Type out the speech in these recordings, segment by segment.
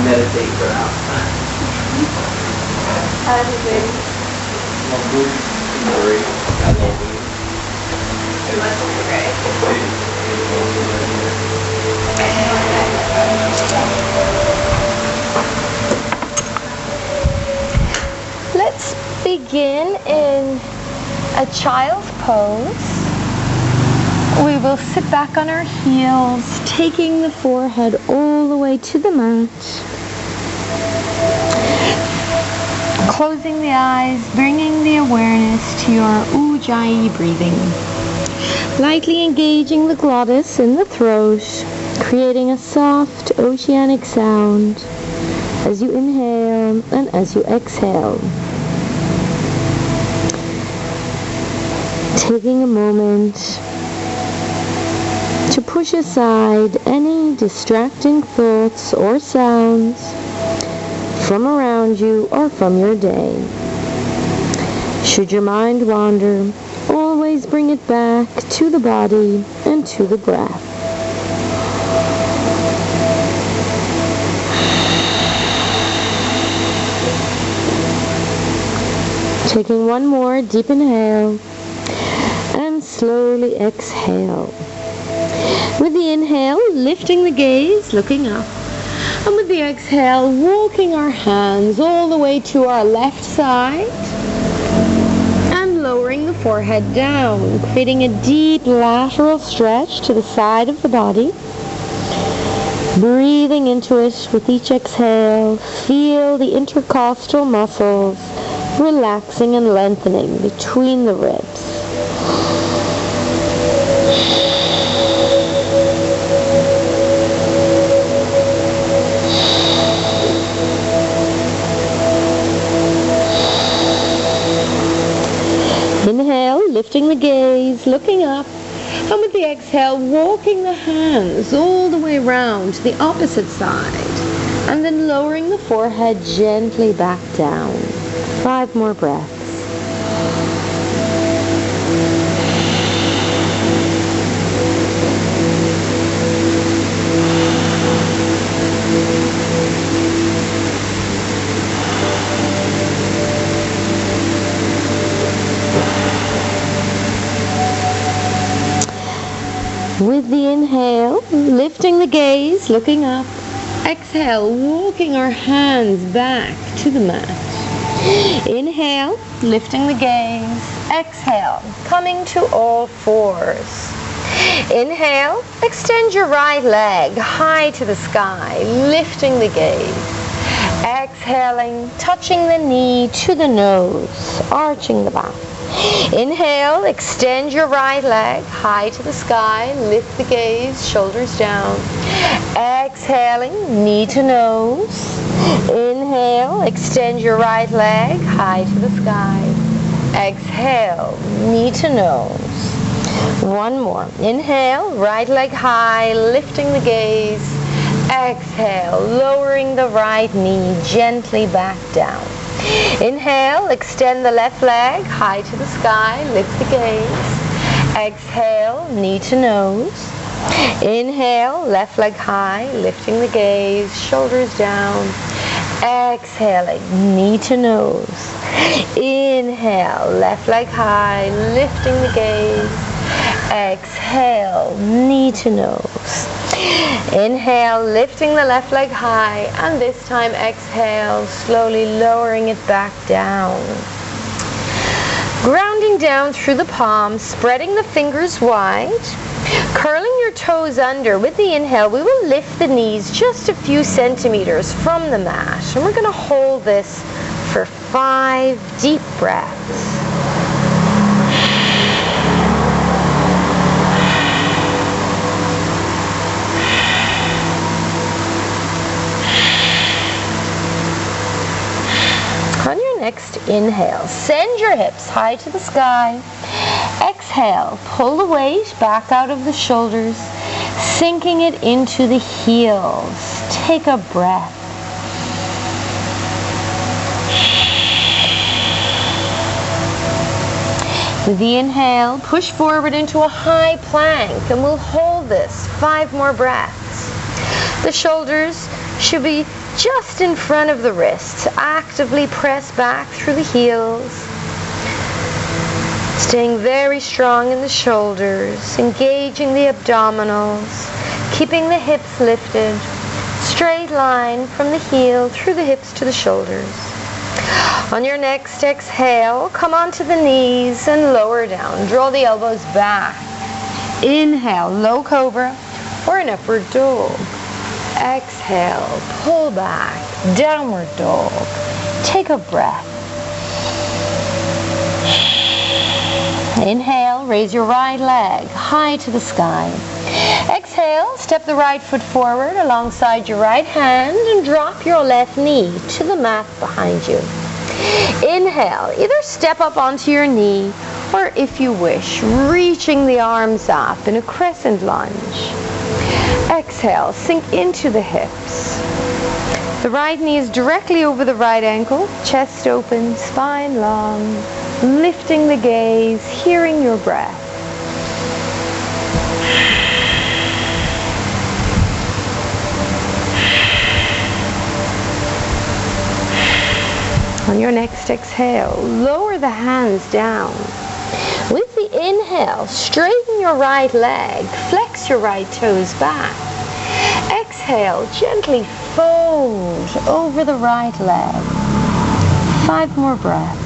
meditate for outside. I love you. It must be great. Let's begin in a child's pose. We will sit back on our heels, taking the forehead all the way to the mat. Closing the eyes, bringing the awareness to your Ujjayi breathing. Lightly engaging the glottis in the throat, creating a soft oceanic sound as you inhale and as you exhale. Taking a moment to push aside any distracting thoughts or sounds from around you or from your day. Should your mind wander, always bring it back to the body and to the breath. Taking one more deep inhale and slowly exhale. With the inhale, lifting the gaze, looking up. And with the exhale, walking our hands all the way to our left side and lowering the forehead down, creating a deep lateral stretch to the side of the body. Breathing into it with each exhale, feel the intercostal muscles relaxing and lengthening between the ribs. Inhale, lifting the gaze, looking up, and with the exhale, walking the hands all the way around to the opposite side, and then lowering the forehead gently back down. 5 more breaths. With the inhale, lifting the gaze, looking up. Exhale, walking our hands back to the mat. Inhale, lifting the gaze. Exhale, coming to all fours. Inhale, extend your right leg high to the sky, lifting the gaze. Exhaling, touching the knee to the nose, arching the back. Inhale, extend your right leg high to the sky, lift the gaze, shoulders down. Exhaling, knee to nose. Inhale, extend your right leg high to the sky. Exhale, knee to nose. One more. Inhale, right leg high, lifting the gaze. Exhale, lowering the right knee gently back down. Inhale, extend the left leg high to the sky, lift the gaze. Exhale, knee to nose. Inhale, left leg high, lifting the gaze, shoulders down. Exhaling, knee to nose. Inhale, left leg high, lifting the gaze. Exhale, knee to nose. Inhale, lifting the left leg high, and this time exhale, slowly lowering it back down. Grounding down through the palms, spreading the fingers wide, curling your toes under. With the inhale, we will lift the knees just a few centimeters from the mat, and we're going to hold this for 5 deep breaths. On your next inhale, send your hips high to the sky. Exhale, pull the weight back out of the shoulders, sinking it into the heels. Take a breath. With the inhale, push forward into a high plank, and we'll hold this 5 more breaths. The shoulders should be just in front of the wrists. Actively press back through the heels. Staying very strong in the shoulders, engaging the abdominals, keeping the hips lifted. Straight line from the heel through the hips to the shoulders. On your next exhale, come onto the knees and lower down. Draw the elbows back. Inhale, low cobra or an upward dog. Exhale, pull back, downward dog. Take a breath. Inhale, raise your right leg high to the sky. Exhale, step the right foot forward alongside your right hand and drop your left knee to the mat behind you. Inhale, either step up onto your knee or, if you wish, reaching the arms up in a crescent lunge. Exhale, sink into the hips. The right knee is directly over the right ankle, chest open, spine long, lifting the gaze, hearing your breath. On your next exhale, lower the hands down. With the inhale, straighten your right leg, flex your right toes back. Exhale, gently fold over the right leg. 5 more breaths.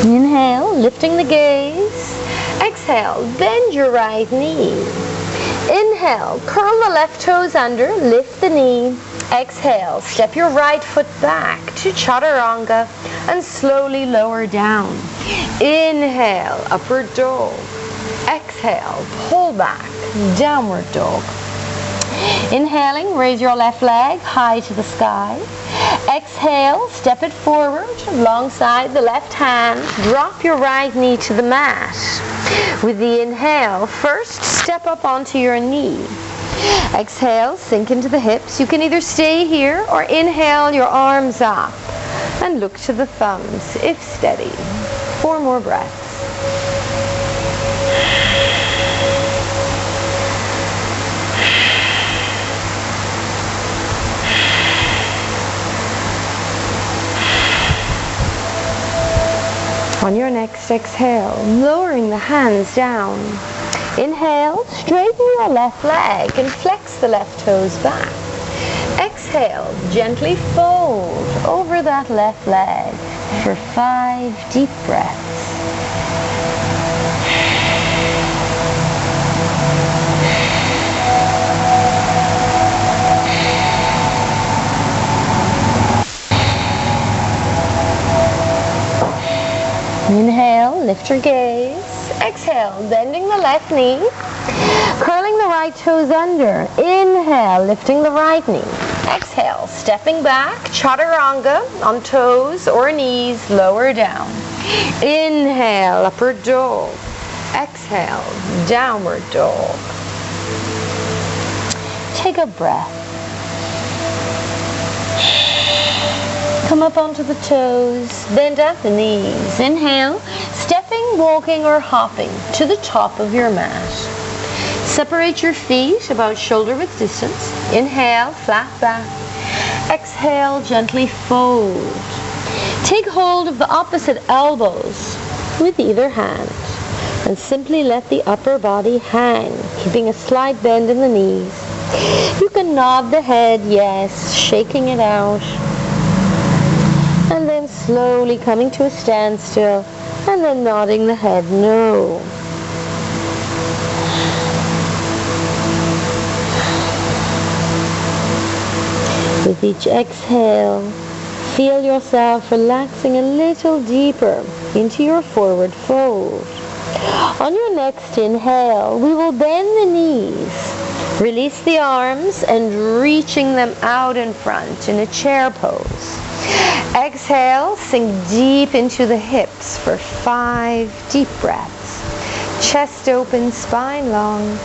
Inhale, lifting the gaze. Exhale, bend your right knee. Inhale, curl the left toes under, lift the knee. Exhale, step your right foot back to chaturanga and slowly lower down. Inhale, upward dog. Exhale, pull back, downward dog. Inhaling, raise your left leg high to the sky. Exhale, step it forward alongside the left hand. Drop your right knee to the mat. With the inhale, first step up onto your knee. Exhale, sink into the hips. You can either stay here or inhale your arms up and look to the thumbs if steady. 4 more breaths. On your next exhale, lowering the hands down. Inhale, straighten your left leg and flex the left toes back. Exhale, gently fold over that left leg for 5 deep breaths. Inhale, lift your gaze. Exhale, bending the left knee. Curling the right toes under. Inhale, lifting the right knee. Exhale, stepping back, chaturanga on toes or knees, lower down. Inhale, upward dog. Exhale, downward dog. Take a breath. Come up onto the toes, bend at the knees. Inhale, stepping, walking, or hopping to the top of your mat. Separate your feet about shoulder width distance. Inhale, flat back. Exhale, gently fold. Take hold of the opposite elbows with either hand and simply let the upper body hang, keeping a slight bend in the knees. You can nod the head, yes, shaking it out. And then slowly coming to a standstill and then nodding the head no. With each exhale, feel yourself relaxing a little deeper into your forward fold. On your next inhale, we will bend the knees, release the arms and reaching them out in front in a chair pose. Exhale, sink deep into the hips for 5 deep breaths. Chest open, spine long.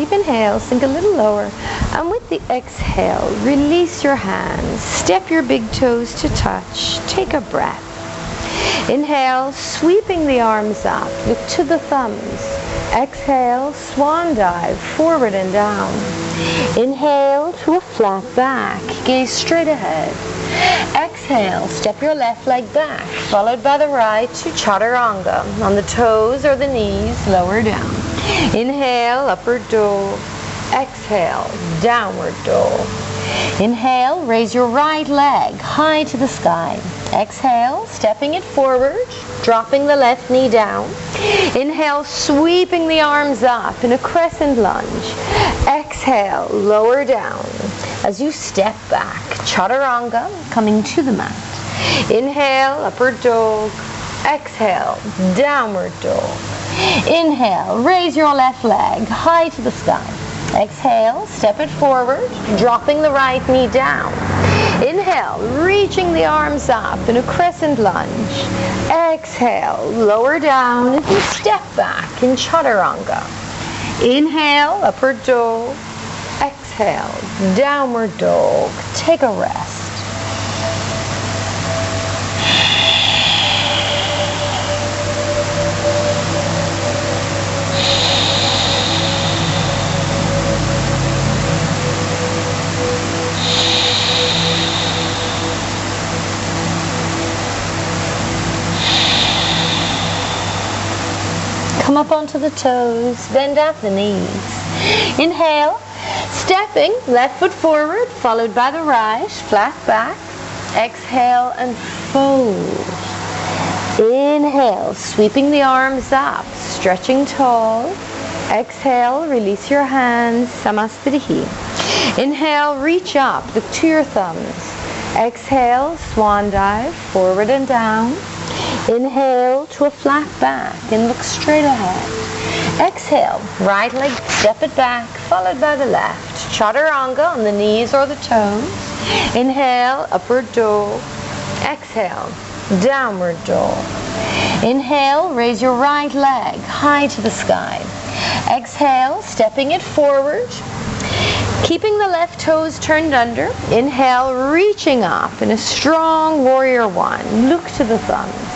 deep inhale, sink a little lower. And with the exhale, release your hands. Step your big toes to touch. Take a breath. Inhale, sweeping the arms up. Look to the thumbs. Exhale, swan dive, forward and down. Inhale to a flat back. Gaze straight ahead. Exhale, step your left leg back, followed by the right to chaturanga. On the toes or the knees, lower down. Inhale, upward dog. Exhale, downward dog. Inhale, raise your right leg high to the sky. Exhale, stepping it forward, dropping the left knee down. Inhale, sweeping the arms up in a crescent lunge. Exhale, lower down as you step back. Chaturanga, coming to the mat. Inhale, upward dog. Exhale, downward dog. Inhale, raise your left leg high to the sky. Exhale, step it forward, dropping the right knee down. Inhale, reaching the arms up in a crescent lunge. Exhale, lower down as you step back in chaturanga. Inhale, upward dog. Exhale, downward dog. Take a rest. Come up onto the toes, bend at the knees. Inhale, stepping, left foot forward, followed by the right, flat back. Exhale and fold. Inhale, sweeping the arms up, stretching tall. Exhale, release your hands, Namaste. Inhale, reach up, look to your thumbs. Exhale, swan dive, forward and down. Inhale to a flat back and look straight ahead. Exhale, right leg, step it back, followed by the left. Chaturanga on the knees or the toes. Inhale, upward dog. Exhale, downward dog. Inhale, raise your right leg high to the sky. Exhale, stepping it forward. Keeping the left toes turned under. Inhale, reaching up in a strong warrior one. Look to the thumbs.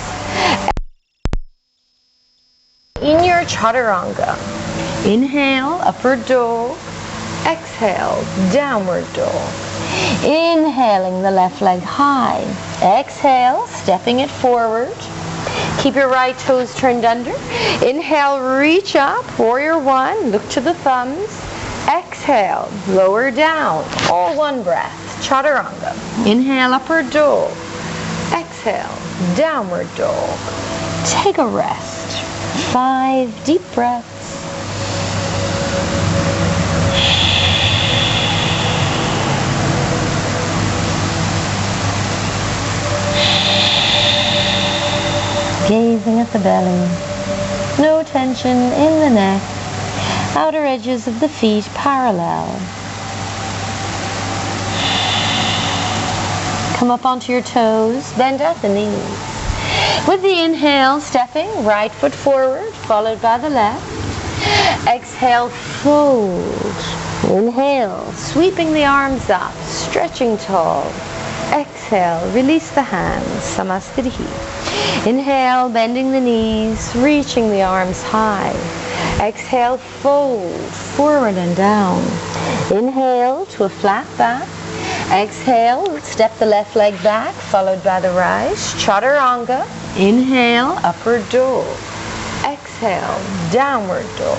In your chaturanga, inhale, upward dog. Exhale, downward dog. Inhaling the left leg high. Exhale, stepping it forward. Keep your right toes turned under. Inhale, reach up, warrior one. Look to the thumbs. Exhale, lower down. All one breath. Chaturanga. Inhale, upward dog. Exhale, downward dog. Take a rest. 5 deep breaths. Gazing at the belly. No tension in the neck. Outer edges of the feet parallel. Come up onto your toes, bend at the knees. With the inhale, stepping, right foot forward, followed by the left. Exhale, fold. Inhale, sweeping the arms up, stretching tall. Exhale, release the hands, Samasthiti. Inhale, bending the knees, reaching the arms high. Exhale, fold, forward and down. Inhale to a flat back. Exhale, step the left leg back, followed by the right. Chaturanga. Inhale, upward dog. Exhale, downward dog.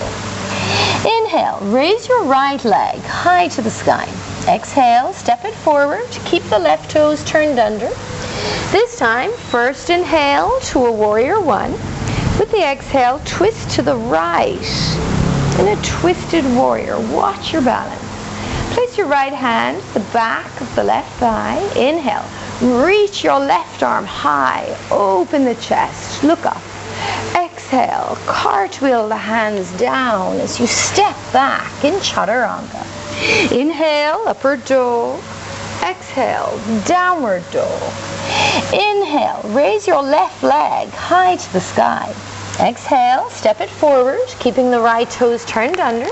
Inhale, raise your right leg high to the sky. Exhale, step it forward. Keep the left toes turned under. This time, first inhale to a warrior one. With the exhale, twist to the right. In a twisted warrior, watch your balance. Place your right hand at the back of the left thigh. Inhale, reach your left arm high. Open the chest, look up. Exhale, cartwheel the hands down as you step back in chaturanga. Inhale, upward dog. Exhale, downward dog. Inhale, raise your left leg high to the sky. Exhale, step it forward, keeping the right toes turned under.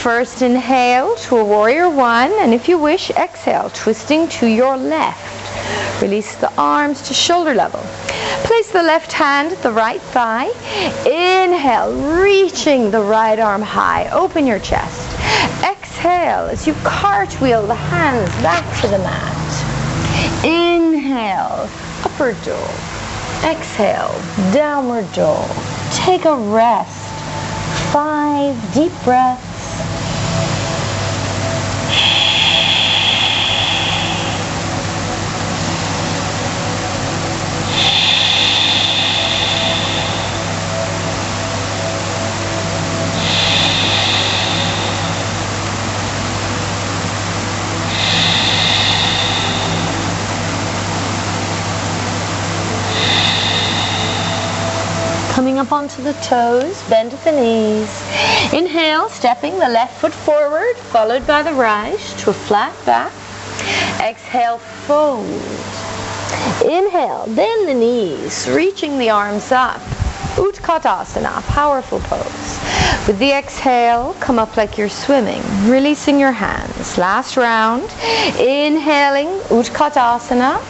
First inhale to a warrior one, and if you wish, exhale, twisting to your left. Release the arms to shoulder level. Place the left hand at the right thigh. Inhale, reaching the right arm high. Open your chest. Exhale as you cartwheel the hands back to the mat. Inhale, upward dog. Exhale, downward dog. Take a rest. 5 deep breaths. Coming up onto the toes, bend at the knees. Inhale, stepping the left foot forward, followed by the right to a flat back. Exhale, fold. Inhale, bend the knees, reaching the arms up. Utkatasana, powerful pose. With the exhale, come up like you're swimming, releasing your hands. Last round. Inhaling, Utkatasana.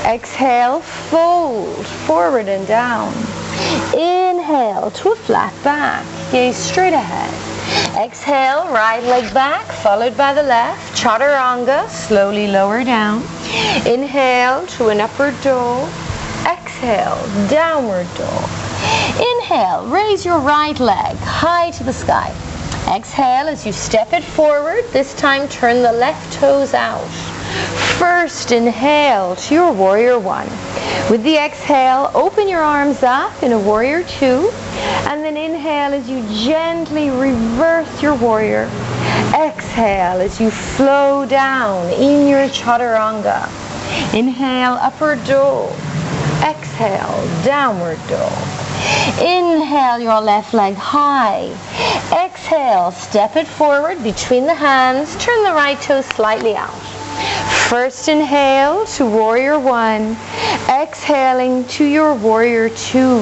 Exhale, fold, forward and down. Inhale to a flat back, gaze straight ahead. Exhale, right leg back, followed by the left. Chaturanga, slowly lower down. Inhale to an upward dog. Exhale, downward dog. Inhale, raise your right leg high to the sky. Exhale as you step it forward. This time turn the left toes out. First inhale to your warrior one. With the exhale, open your arms up in a warrior two, and then inhale as you gently reverse your warrior. Exhale as you flow down in your chaturanga. Inhale, upward dog. Exhale, downward dog. Inhale your left leg high. Exhale, step it forward between the hands. Turn the right toes slightly out. First inhale to warrior one. Exhaling to your warrior two.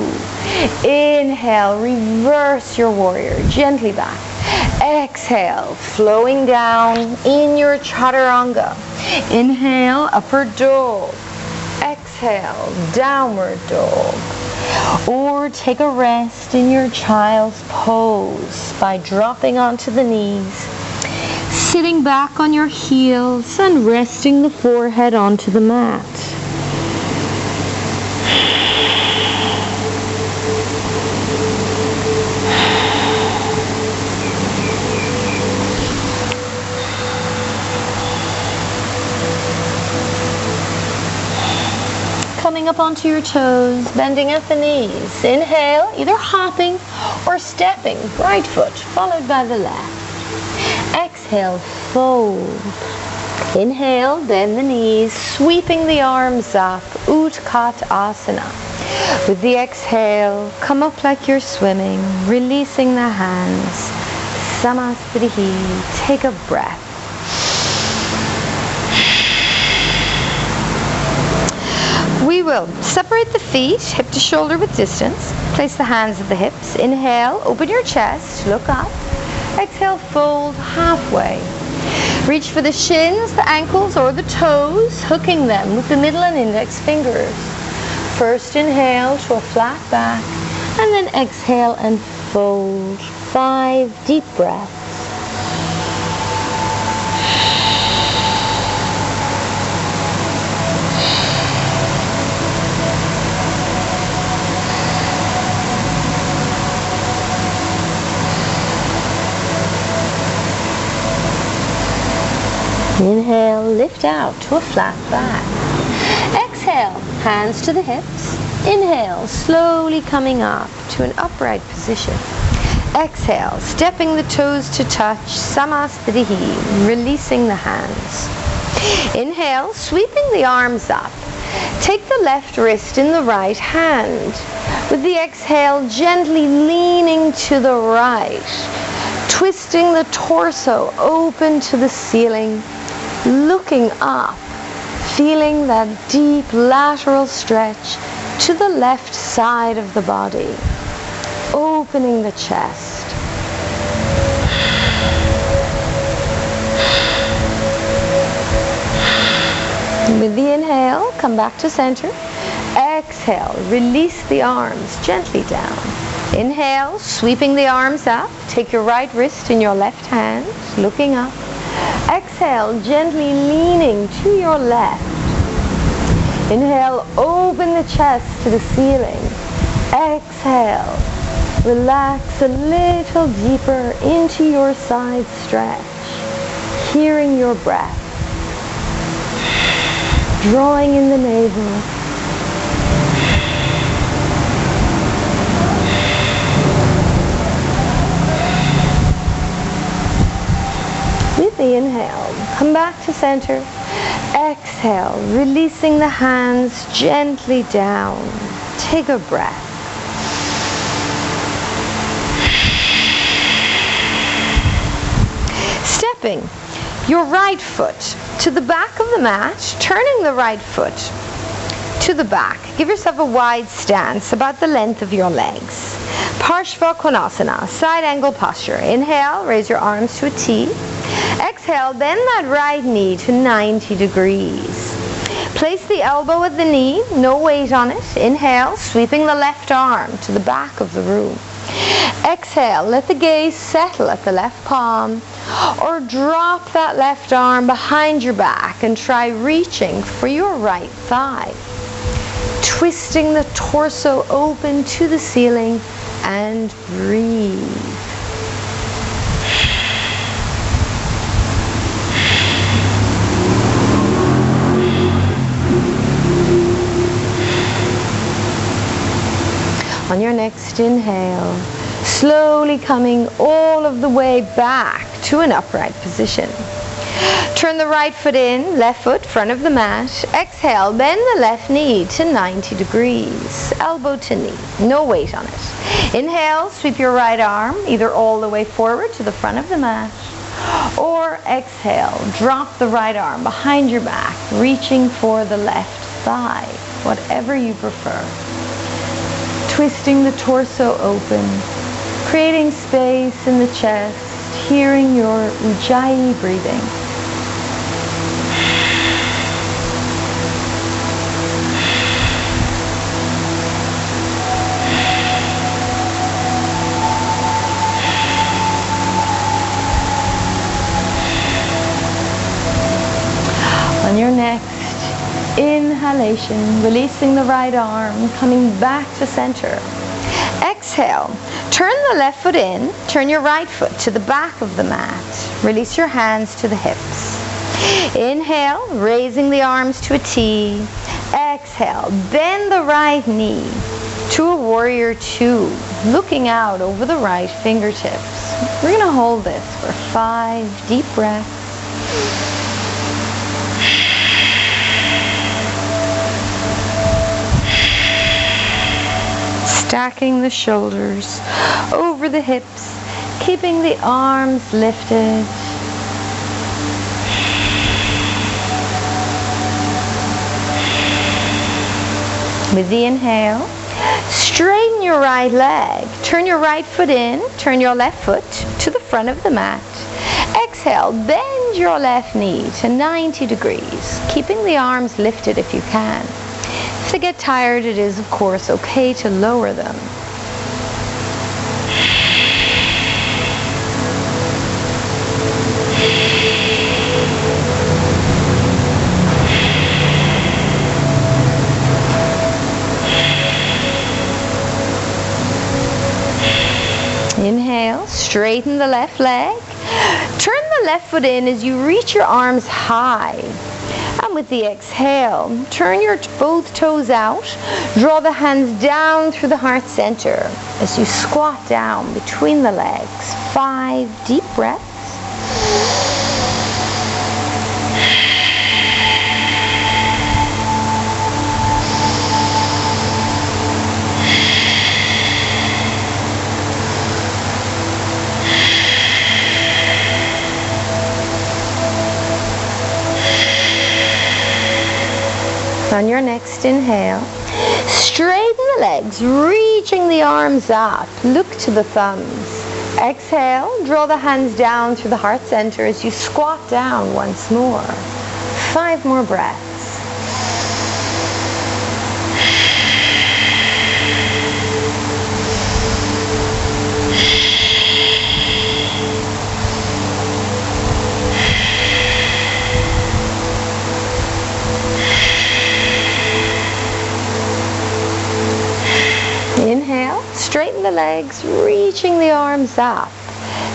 Inhale, reverse your warrior gently back. Exhale, flowing down in your chaturanga. Inhale, upward dog. Exhale, downward dog. Or take a rest in your child's pose by dropping onto the knees, sitting back on your heels and resting the forehead onto the mat. Coming up onto your toes, bending at the knees. Inhale, either hopping or stepping, right foot followed by the left. Exhale, fold. Inhale, bend the knees, sweeping the arms up, Utkatasana. With the exhale, come up like you're swimming, releasing the hands. Samasthrihi, take a breath. We will separate the feet, hip to shoulder with distance. Place the hands at the hips. Inhale, open your chest, look up. Exhale, fold halfway. Reach for the shins, the ankles, or the toes, hooking them with the middle and index fingers. First inhale to a flat back, and then exhale and fold. 5 deep breaths. Inhale, lift out to a flat back. Exhale, hands to the hips. Inhale, slowly coming up to an upright position. Exhale, stepping the toes to touch, Samasthrihi, releasing the hands. Inhale, sweeping the arms up. Take the left wrist in the right hand. With the exhale, gently leaning to the right. Twisting the torso open to the ceiling. Looking up, feeling that deep lateral stretch to the left side of the body. opening the chest. With the inhale, come back to center. Exhale, release the arms gently down. Inhale, sweeping the arms up. Take your right wrist in your left hand, looking up. Exhale, gently leaning to your left. Inhale, open the chest to the ceiling. Exhale, relax a little deeper into your side stretch, hearing your breath. Drawing in the navel. With the inhale, come back to center. Exhale, releasing the hands gently down. Take a breath. Stepping your right foot to the back of the mat, turning the right foot to the back. Give yourself a wide stance, about the length of your legs. Parsvakonasana, side angle posture. Inhale, raise your arms to a T. Exhale, bend that right knee to 90 degrees. Place the elbow at the knee, no weight on it. Inhale, sweeping the left arm to the back of the room. Exhale, let the gaze settle at the left palm, or drop that left arm behind your back and try reaching for your right thigh. Twisting the torso open to the ceiling and breathe. On your next inhale, slowly coming all of the way back to an upright position. Turn the right foot in, left foot front of the mat. Exhale, bend the left knee to 90 degrees, elbow to knee, no weight on it. Inhale, sweep your right arm either all the way forward to the front of the mat, or exhale, drop the right arm behind your back, reaching for the left thigh, whatever you prefer. Twisting the torso open, creating space in the chest, hearing your Ujjayi breathing. On your next inhalation, releasing the right arm, coming back to center. Exhale, turn the left foot in, turn your right foot to the back of the mat. Release your hands to the hips. Inhale, raising the arms to a T. Exhale, bend the right knee to a warrior two, looking out over the right fingertips. We're going to hold this for 5 deep breaths. Stacking the shoulders over the hips, keeping the arms lifted. With the inhale, straighten your right leg. Turn your right foot in, turn your left foot to the front of the mat. Exhale, bend your left knee to 90 degrees, keeping the arms lifted if you can. If they get tired, it is, of course, okay to lower them. Inhale, straighten the left leg. Turn the left foot in as you reach your arms high. And with the exhale, turn your both toes out. Draw the hands down through the heart center as you squat down between the legs. 5 deep breaths. On your next inhale, Straighten the legs, reaching the arms up. Look to the thumbs. Exhale, draw the hands down through the heart center as you squat down once more. 5 more breaths. Inhale, straighten the legs, reaching the arms up.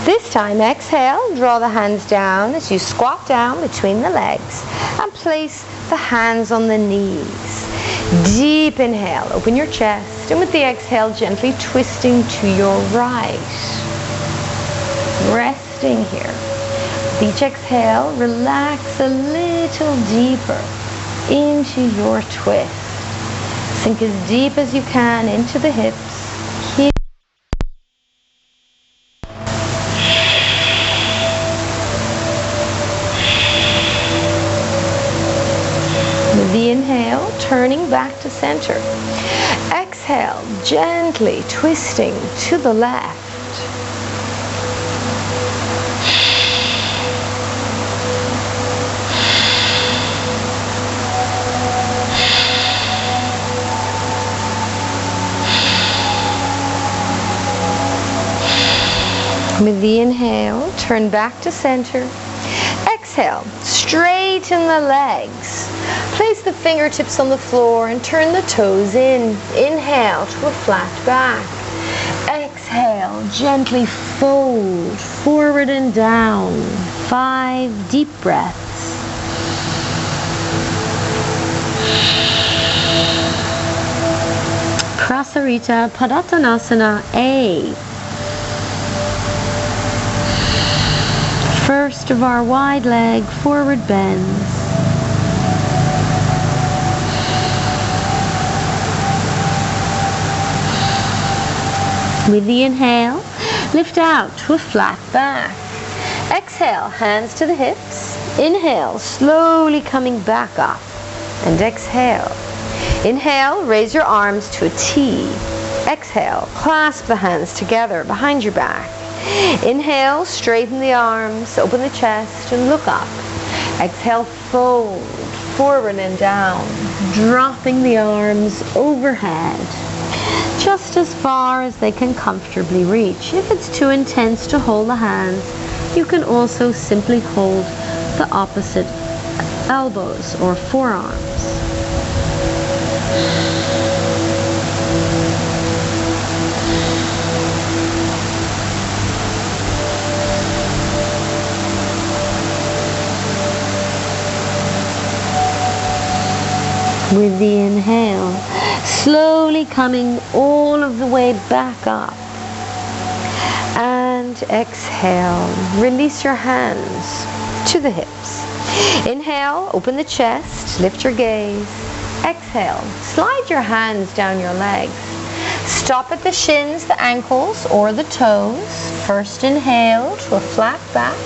This time, exhale, draw the hands down as you squat down between the legs and place the hands on the knees. Deep inhale, open your chest, and with the exhale, gently twisting to your right. Resting here. With each exhale, relax a little deeper into your twist. Sink as deep as you can into the hips. With the inhale, turning back to center. Exhale, gently twisting to the left. With the inhale, turn back to center. Exhale, straighten the legs. Place the fingertips on the floor and turn the toes in. Inhale to a flat back. Exhale, gently fold forward and down. 5 deep breaths. Prasarita Padottanasana A. First of our wide leg forward bends. With the inhale, lift out to a flat back. Exhale, hands to the hips. Inhale, slowly coming back up. And exhale. Inhale, raise your arms to a T. Exhale, clasp the hands together behind your back. Inhale, straighten the arms, open the chest, and look up. Exhale, fold forward and down, dropping the arms overhead, just as far as they can comfortably reach. If it's too intense to hold the hands, you can also simply hold the opposite elbows or forearms. With the inhale, slowly coming all of the way back up. And exhale, release your hands to the hips. Inhale, open the chest, lift your gaze. Exhale, slide your hands down your legs. Stop at the shins, the ankles, or the toes. First inhale to a flat back.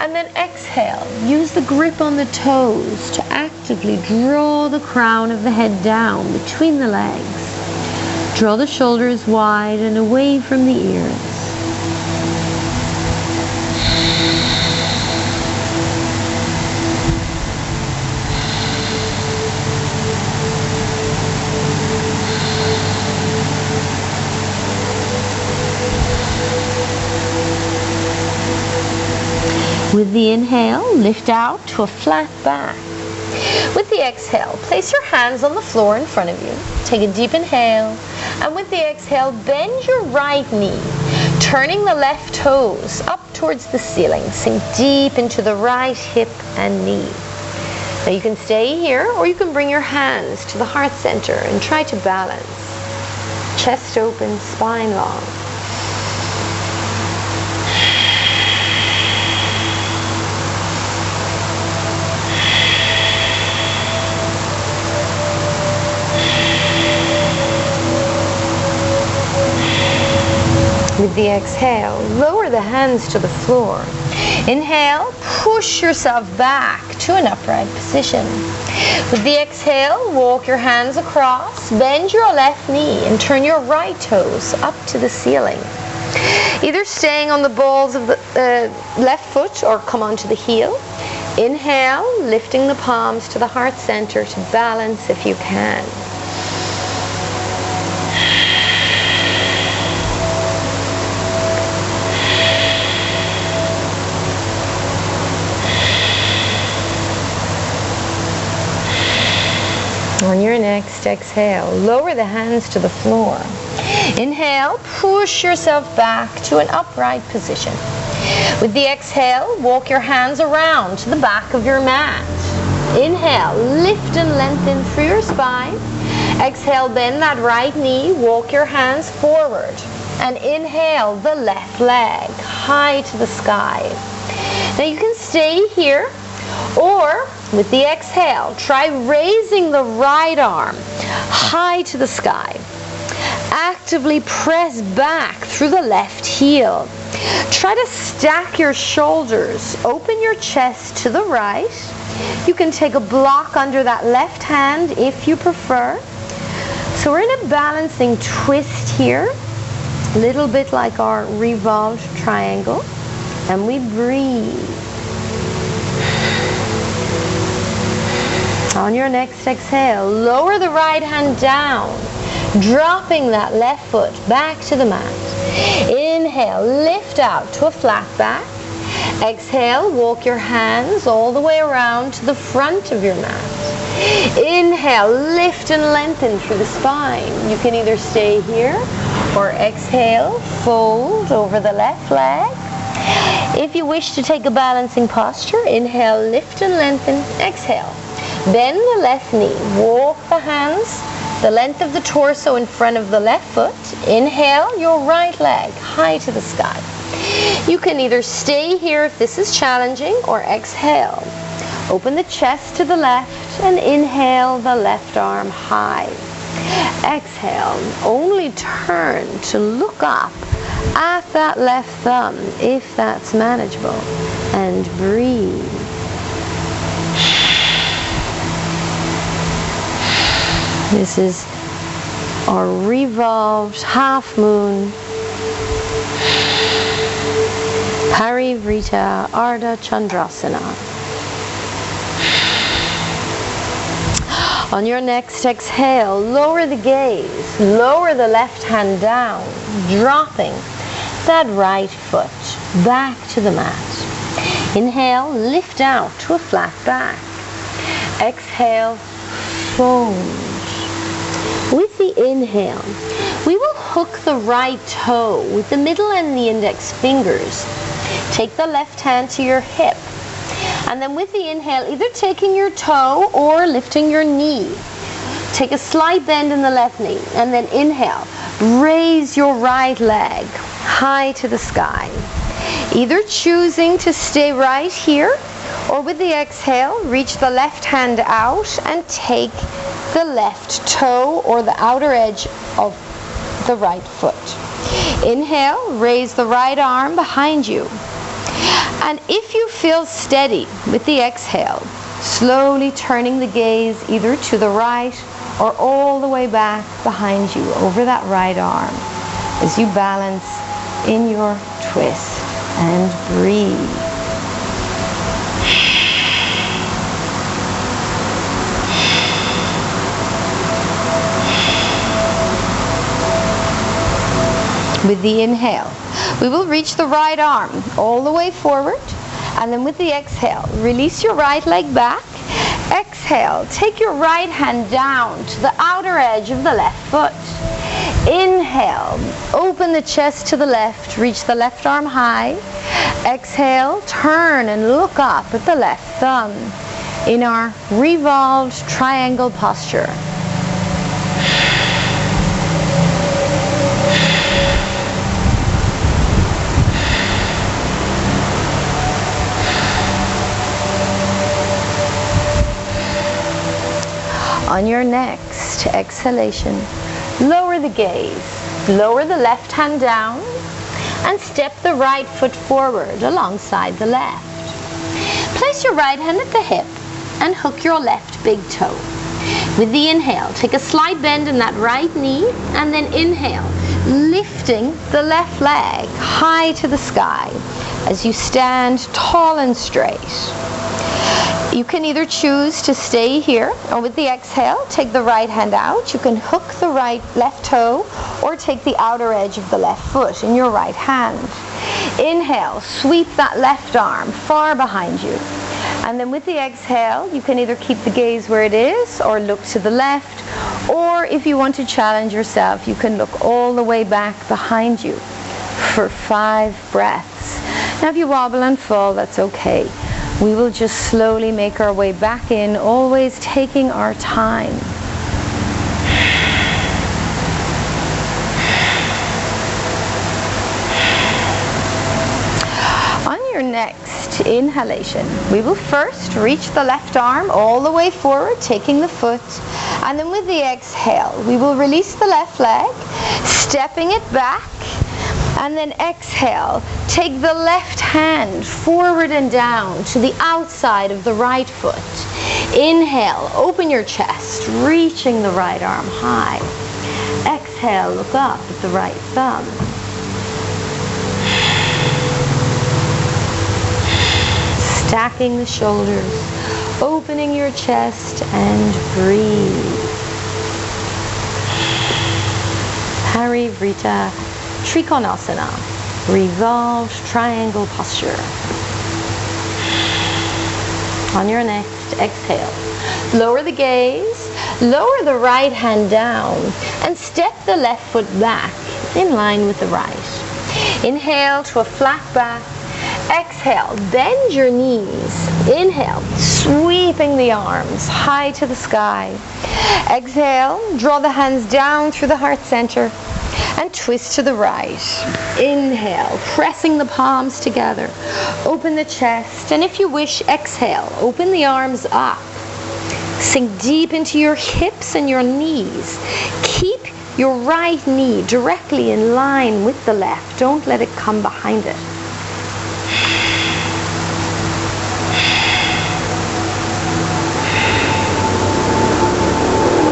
And then exhale, use the grip on the toes to actively draw the crown of the head down between the legs. Draw the shoulders wide and away from the ears. With the inhale, lift out to a flat back. With the exhale, place your hands on the floor in front of you. Take a deep inhale, and with the exhale, bend your right knee, turning the left toes up towards the ceiling. Sink deep into the right hip and knee. Now you can stay here, or you can bring your hands to the heart center and try to balance. Chest open, spine long. With the exhale, lower the hands to the floor Inhale, push yourself back to an upright position. With the exhale, walk your hands across, bend your left knee and turn your right toes up to the ceiling. Either staying on the balls of the left foot or come onto the heel. Inhale, lifting the palms to the heart center to balance if you can. On your next exhale, lower the hands to the floor. Inhale, push yourself back to an upright position. With the exhale, walk your hands around to the back of your mat. Inhale, lift and lengthen through your spine. Exhale, bend that right knee, walk your hands forward. And inhale the left leg high to the sky. Now you can stay here, or with the exhale, try raising the right arm high to the sky. Actively press back through the left heel. Try to stack your shoulders. Open your chest to the right. You can take a block under that left hand if you prefer. So we're in a balancing twist here, a little bit like our revolved triangle. And we breathe. On your next exhale, lower the right hand down, dropping that left foot back to the mat. Inhale, lift out to a flat back. Exhale, walk your hands all the way around to the front of your mat. Inhale, lift and lengthen through the spine. You can either stay here or exhale, fold over the left leg. If you wish to take a balancing posture, inhale, lift and lengthen, exhale. Bend the left knee, walk the hands the length of the torso in front of the left foot. Inhale your right leg high to the sky. You can either stay here if this is challenging or exhale. Open the chest to the left and inhale the left arm high. Exhale, only turn to look up at that left thumb if that's manageable, and breathe. This is our revolved half moon Parivritta Ardha Chandrasana. On your next exhale, lower the gaze, lower the left hand down, dropping that right foot back to the mat. Inhale, lift out to a flat back. Exhale, fold. With the inhale, we will hook the right toe with the middle and the index fingers. Take the left hand to your hip. And then with the inhale, either taking your toe or lifting your knee. Take a slight bend in the left knee. And then inhale, raise your right leg high to the sky. Either choosing to stay right here, or with the exhale, reach the left hand out and take the left toe or the outer edge of the right foot. Inhale, raise the right arm behind you. And if you feel steady with the exhale, slowly turning the gaze either to the right or all the way back behind you over that right arm as you balance in your twist and breathe. With the inhale, we will reach the right arm all the way forward, and then with the exhale, release your right leg back. Exhale, take your right hand down to the outer edge of the left foot. Inhale, open the chest to the left, reach the left arm high. Exhale, turn and look up at the left thumb in our revolved triangle posture. On your next exhalation, lower the gaze, lower the left hand down, and step the right foot forward alongside the left. Place your right hand at the hip and hook your left big toe. With the inhale, take a slight bend in that right knee, and then inhale, lifting the left leg high to the sky as you stand tall and straight. You can either choose to stay here, or with the exhale, take the right hand out. You can hook the left toe, or take the outer edge of the left foot in your right hand. Inhale, sweep that left arm far behind you. And then with the exhale, you can either keep the gaze where it is, or look to the left, or if you want to challenge yourself, you can look all the way back behind you for 5 breaths. Now if you wobble and fall, that's okay. We will just slowly make our way back in, always taking our time. On your next inhalation, we will first reach the left arm all the way forward, taking the foot, and then with the exhale, we will release the left leg, stepping it back, and then exhale, take the left hand forward and down to the outside of the right foot. Inhale, open your chest, reaching the right arm high. Exhale, look up at the right thumb. Stacking the shoulders, opening your chest, and breathe. Keirita, Trikonasana, Revolved triangle posture. On your next exhale, lower the gaze, lower the right hand down, and step the left foot back in line with the right. Inhale to a flat back. Exhale, bend your knees. Inhale, sweeping the arms high to the sky. Exhale, draw the hands down through the heart center and twist to the right. Inhale, pressing the palms together. Open the chest, and if you wish, exhale, open the arms up. Sink deep into your hips and your knees. Keep your right knee directly in line with the left. Don't let it come behind it.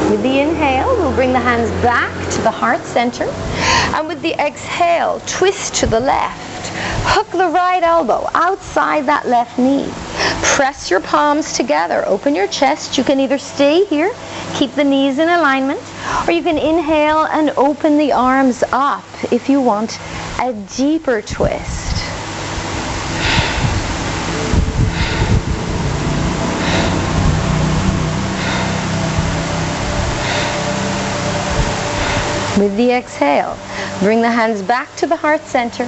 With the inhale, we'll bring the hands back to the heart center. And with the exhale, twist to the left. Hook the right elbow outside that left knee. Press your palms together. Open your chest. You can either stay here, keep the knees in alignment, or you can inhale and open the arms up if you want a deeper twist. With the exhale, bring the hands back to the heart center.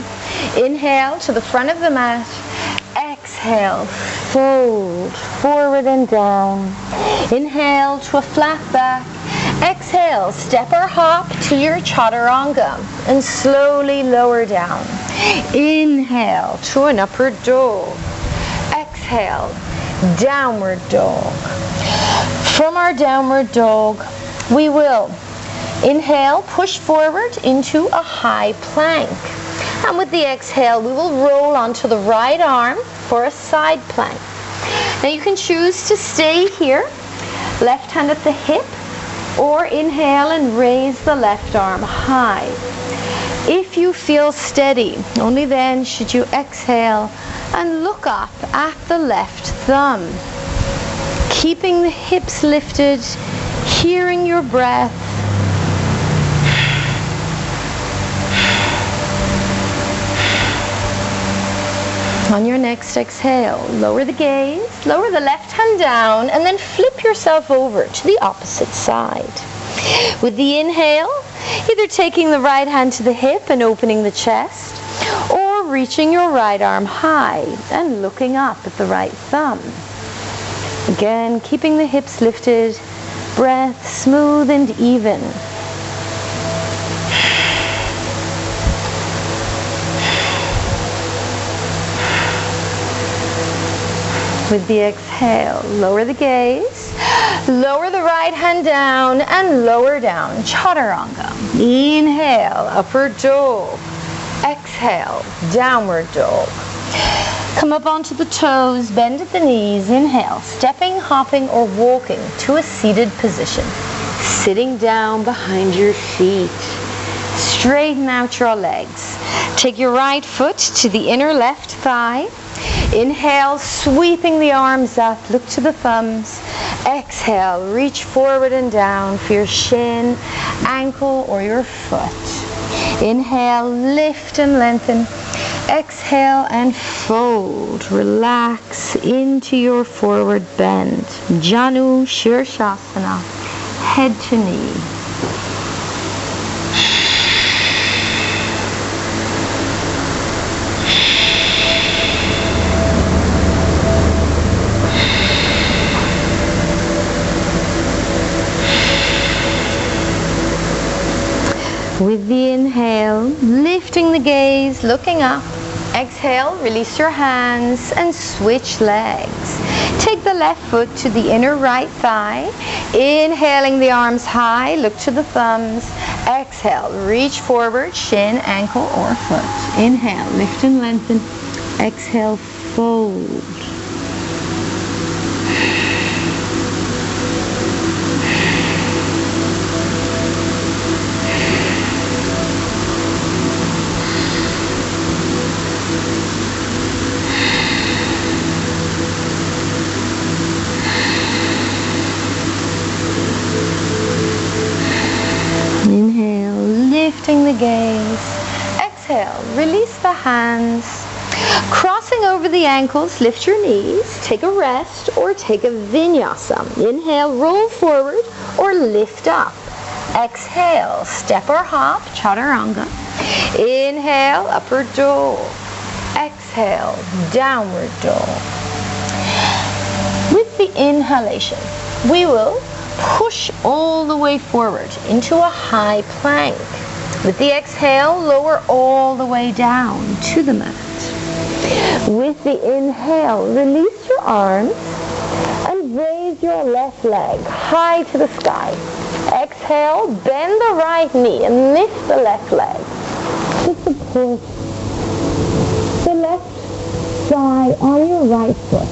Inhale to the front of the mat. Exhale, fold forward and down. Inhale to a flat back. Exhale, step or hop to your chaturanga and slowly lower down. Inhale to an upward dog. Exhale, downward dog. From our downward dog, we will inhale, push forward into a high plank. And with the exhale, we will roll onto the right arm for a side plank. Now you can choose to stay here, left hand at the hip, or inhale and raise the left arm high. If you feel steady, only then should you exhale and look up at the left thumb. Keeping the hips lifted, hearing your breath. On your next exhale, lower the gaze, lower the left hand down, and then flip yourself over to the opposite side. With the inhale, either taking the right hand to the hip and opening the chest, or reaching your right arm high and looking up at the right thumb. Again, keeping the hips lifted, breath smooth and even. With the exhale, lower the gaze, lower the right hand down and lower down, chaturanga. Inhale, upward dog. Exhale, downward dog. Come up onto the toes, bend at the knees, inhale, stepping, hopping, or walking to a seated position. Sitting down behind your feet. Straighten out your legs. Take your right foot to the inner left thigh. Inhale, sweeping the arms up, look to the thumbs. Exhale, reach forward and down for your shin, ankle, or your foot. Inhale, lift and lengthen. Exhale and fold. Relax into your forward bend. Janu Shirshasana, head to knee. With the inhale, lifting the gaze, looking up. Exhale, release your hands and switch legs. Take the left foot to the inner right thigh. Inhaling the arms high, look to the thumbs. Exhale, reach forward, shin, ankle, or foot. Inhale, lift and lengthen. Exhale, fold. Lifting the gaze. Exhale, release the hands. Crossing over the ankles, lift your knees. Take a rest or take a vinyasa. Inhale, roll forward or lift up. Exhale, step or hop, chaturanga. Inhale, upward dog. Exhale, downward dog. With the inhalation, we will push all the way forward into a high plank. With the exhale, lower all the way down to the mat. With the inhale, release your arms and raise your left leg high to the sky. Exhale, bend the right knee and lift the left leg to support the left thigh on your right foot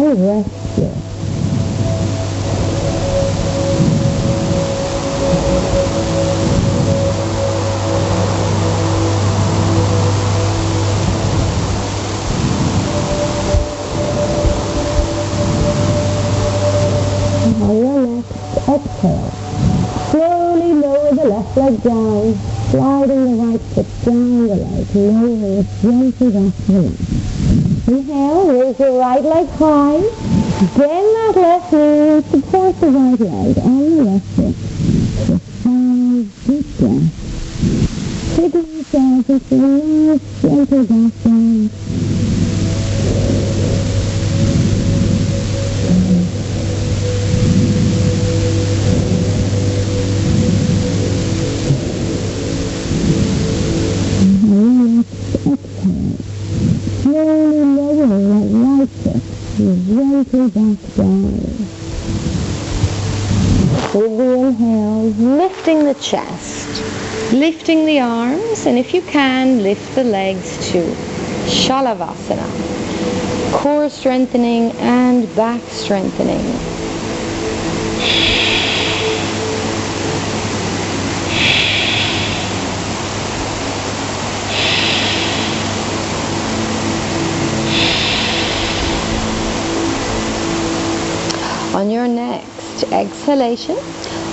and rest here. Exhale. Slowly lower the left leg down, sliding the right foot down the leg, lower it gently back to the left. Inhale, raise your right leg high, bend that left knee and support the right leg on the left foot. Just 5 deep breaths. Taking yourself into a nice gentle back down. Slowly lower that right foot, gently back down. With the inhale, lifting the chest, lifting the arms, and if you can, lift the legs too. Shalavasana, core strengthening and back strengthening. On your next exhalation,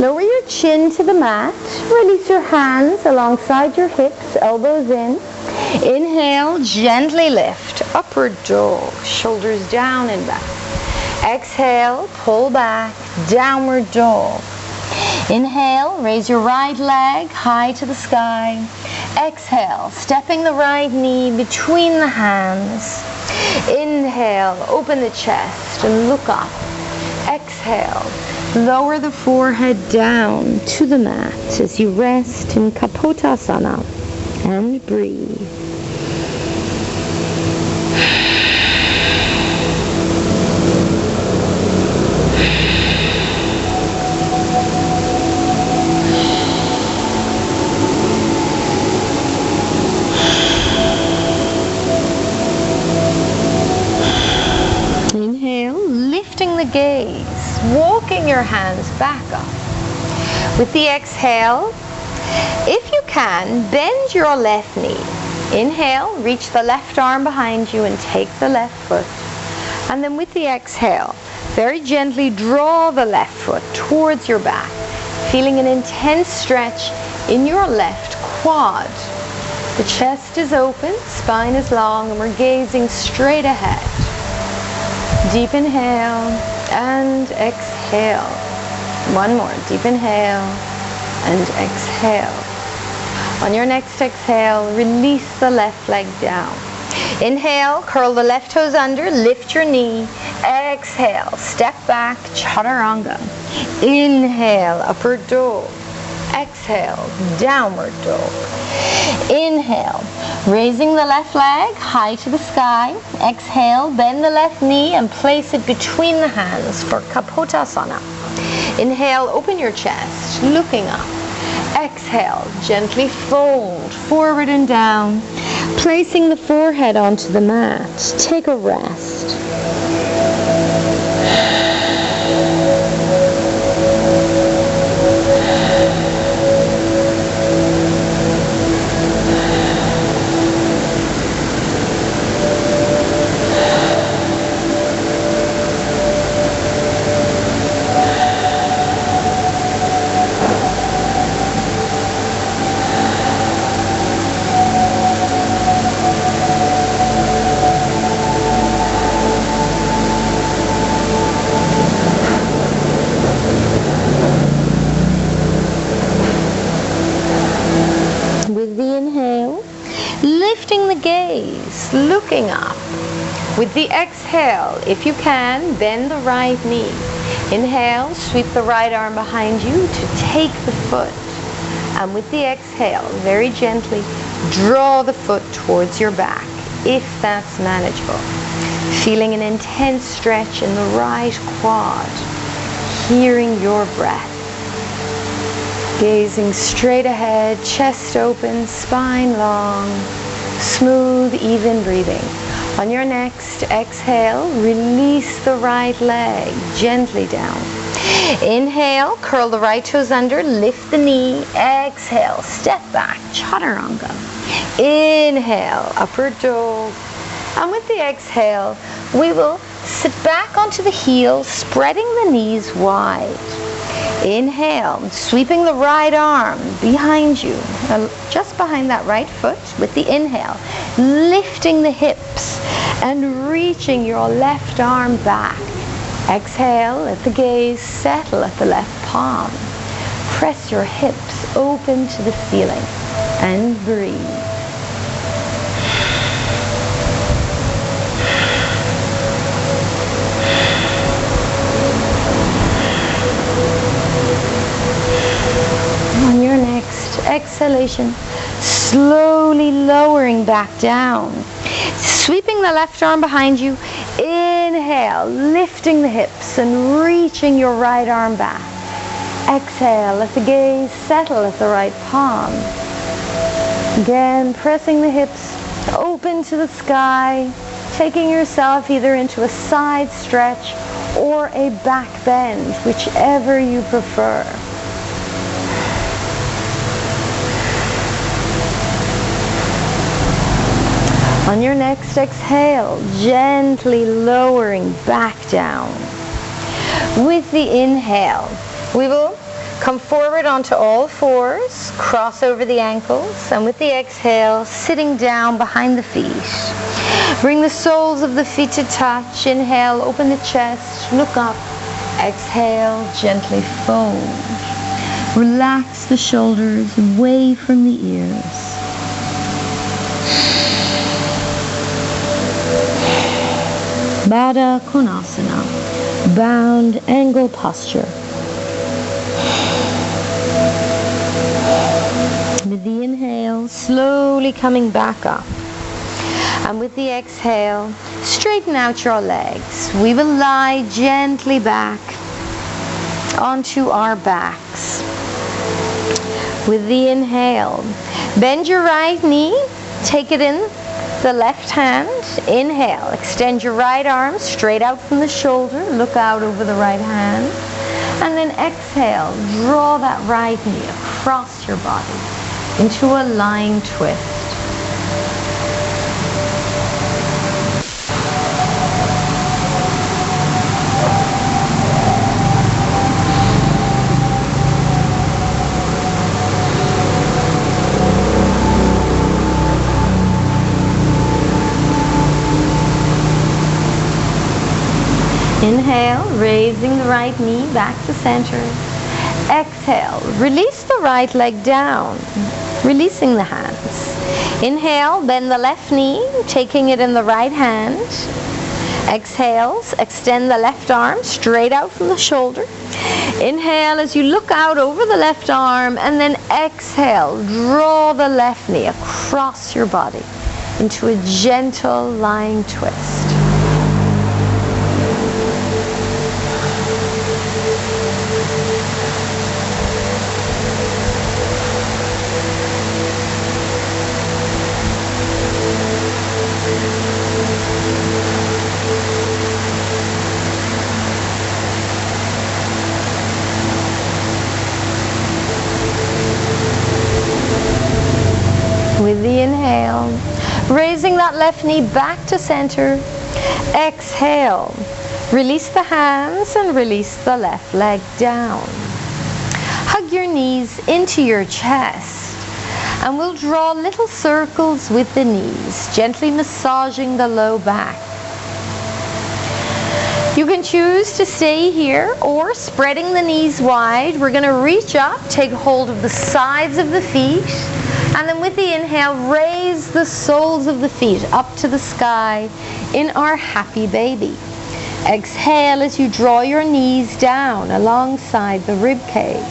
lower your chin to the mat. Release your hands alongside your hips, elbows in. Inhale, gently lift, upward dog, shoulders down and back. Exhale, pull back, downward dog. Inhale, raise your right leg high to the sky. Exhale, stepping the right knee between the hands. Inhale, open the chest and look up. Exhale, lower the forehead down to the mat as you rest in Kapotasana and breathe. your hands back up. With the exhale, if you can, bend your left knee. Inhale, reach the left arm behind you and take the left foot. And then with the exhale, very gently draw the left foot towards your back, feeling an intense stretch in your left quad. The chest is open, spine is long, and we're gazing straight ahead. Deep inhale and exhale. One more. Deep inhale and exhale. On your next exhale, release the left leg down. Inhale, curl the left toes under, lift your knee. Exhale, step back, chaturanga. Inhale, upward dog. Exhale, downward dog. Inhale, raising the left leg high to the sky. Exhale, bend the left knee and place it between the hands for Padottanasana. Inhale, open your chest, looking up. Exhale, gently fold forward and down, placing the forehead onto the mat. Take a rest. Lifting the gaze, looking up. With the exhale, if you can, bend the right knee. Inhale, sweep the right arm behind you to take the foot. And with the exhale, very gently, draw the foot towards your back, if that's manageable. Feeling an intense stretch in the right quad. Hearing your breath. Gazing straight ahead, chest open, spine long, smooth, even breathing. On your next exhale, release the right leg gently down. Inhale, curl the right toes under, lift the knee. Exhale, step back, chaturanga. Inhale, upward dog. And with the exhale, we will sit back onto the heels, spreading the knees wide. Inhale, sweeping the right arm behind you, just behind that right foot with the inhale, lifting the hips and reaching your left arm back. Exhale, let the gaze settle at the left palm. Press your hips open to the ceiling and breathe. On your next exhalation, slowly lowering back down. Sweeping the left arm behind you. Inhale, lifting the hips and reaching your right arm back. Exhale, let the gaze settle at the right palm. Again, pressing the hips open to the sky, taking yourself either into a side stretch or a back bend, whichever you prefer. On your next exhale, gently lowering back down. With the inhale, we will come forward onto all fours, cross over the ankles, and with the exhale, sitting down behind the feet. Bring the soles of the feet to touch. Inhale, open the chest, look up. Exhale, gently fold. Relax the shoulders away from the ears. Savasanna, bound angle posture. With the inhale, slowly coming back up. And with the exhale, straighten out your legs. We will lie gently back onto our backs. With the inhale, bend your right knee, take it in the left hand. Inhale, extend your right arm straight out from the shoulder, look out over the right hand. And then exhale, draw that right knee across your body into a lying twist. Inhale, raising the right knee back to center. Exhale, release the right leg down, releasing the hands. Inhale, bend the left knee, taking it in the right hand. Exhale, extend the left arm straight out from the shoulder. Inhale as you look out over the left arm, and then exhale, draw the left knee across your body into a gentle lying twist. With the inhale, raising that left knee back to center. Exhale, release the hands and release the left leg down. Hug your knees into your chest, and we'll draw little circles with the knees, gently massaging the low back. You can choose to stay here or spreading the knees wide. We're going to reach up, take hold of the sides of the feet, and then with the inhale, raise the soles of the feet up to the sky in our happy baby. Exhale as you draw your knees down alongside the rib cage.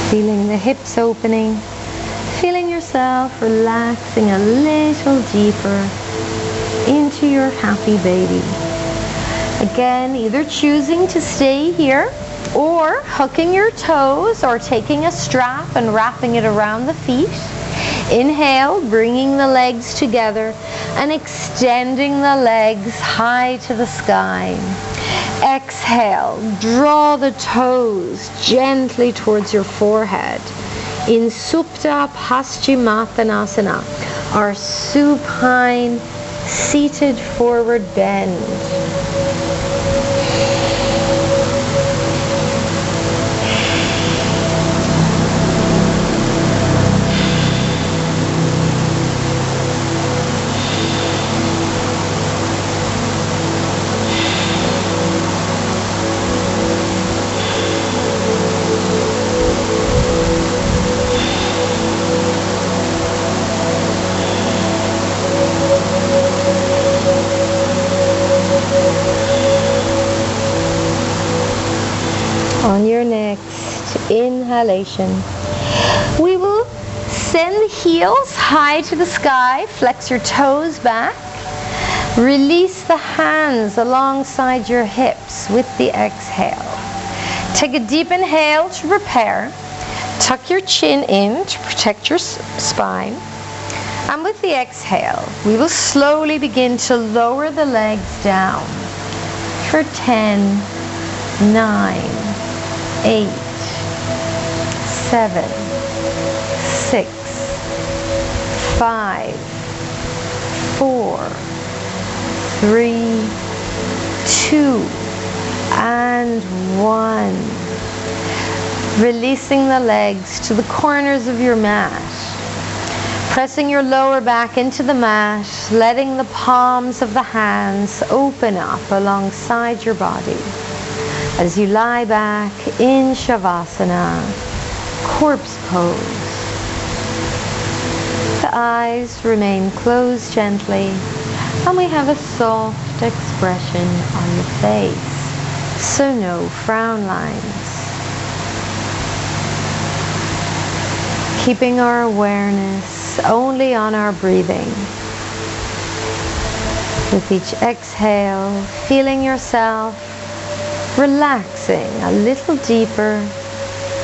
Feeling the hips opening, feeling yourself relaxing a little deeper into your happy baby. Again, either choosing to stay here or hooking your toes or taking a strap and wrapping it around the feet. Inhale, bringing the legs together and extending the legs high to the sky. Exhale, draw the toes gently towards your forehead in Supta Paschimottanasana, our supine seated forward bend. On your next inhalation, we will send the heels high to the sky, flex your toes back, release the hands alongside your hips with the exhale. Take a deep inhale to prepare, tuck your chin in to protect your spine, and with the exhale, we will slowly begin to lower the legs down for 10, 9, 8, 7, 6, 5, 4, 3, 2, and 1. Releasing the legs to the corners of your mat. Pressing your lower back into the mat, letting the palms of the hands open up alongside your body. As you lie back in Shavasana, corpse pose. The eyes remain closed gently, and we have a soft expression on the face, so no frown lines. Keeping our awareness only on our breathing. With each exhale, feeling yourself relaxing a little deeper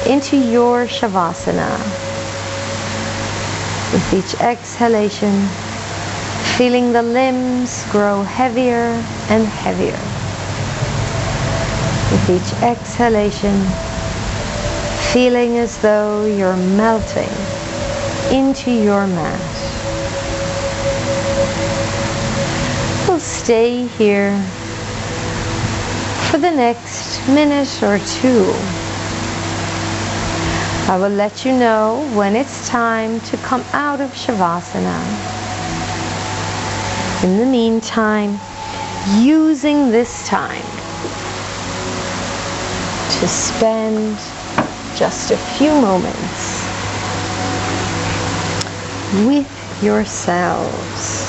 into your shavasana. With each exhalation, feeling the limbs grow heavier and heavier. With each exhalation, feeling as though you're melting into your mat. We'll stay here for the next minute or two. I will let you know when it's time to come out of shavasana. In the meantime, using this time to spend just a few moments with yourselves.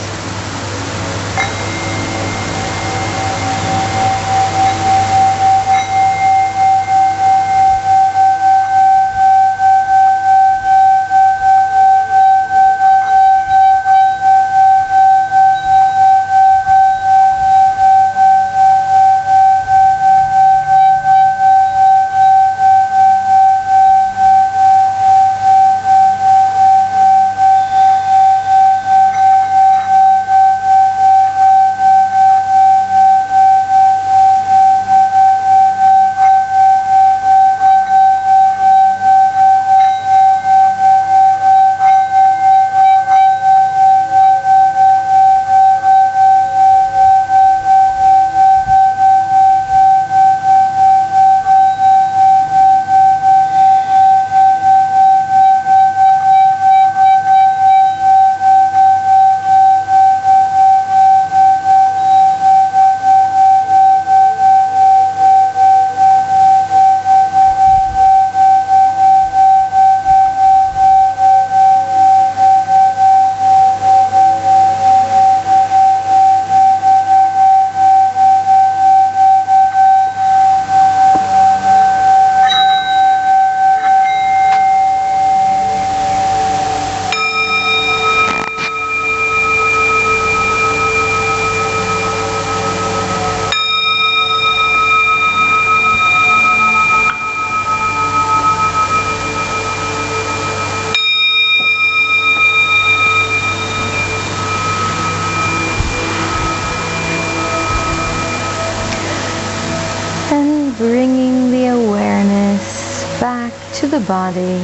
Bringing the awareness back to the body.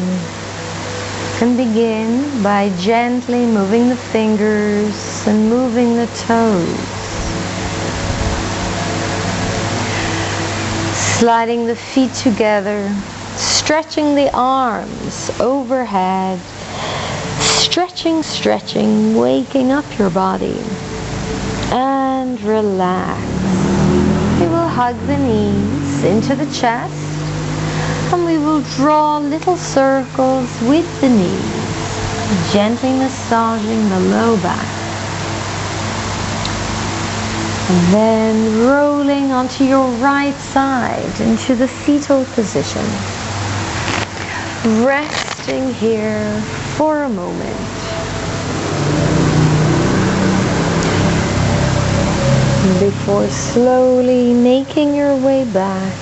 And begin by gently moving the fingers and moving the toes. Sliding the feet together, stretching the arms overhead. Stretching, stretching, waking up your body. And relax. We will hug the knees into the chest, and we will draw little circles with the knees, gently massaging the low back. And then rolling onto your right side into the fetal position. Resting here for a moment. Before slowly making your way back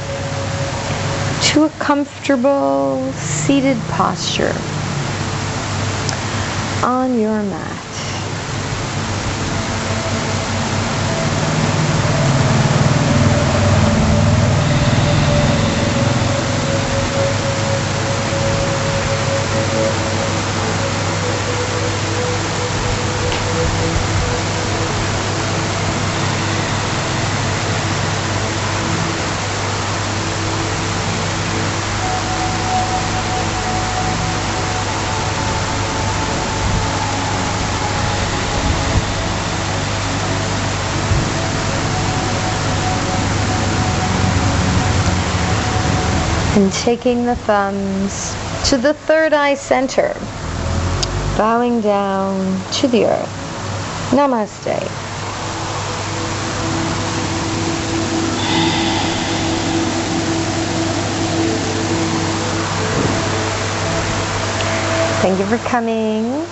to a comfortable seated posture on your mat. And taking the thumbs to the third eye center, bowing down to the earth. Namaste. Thank you for coming.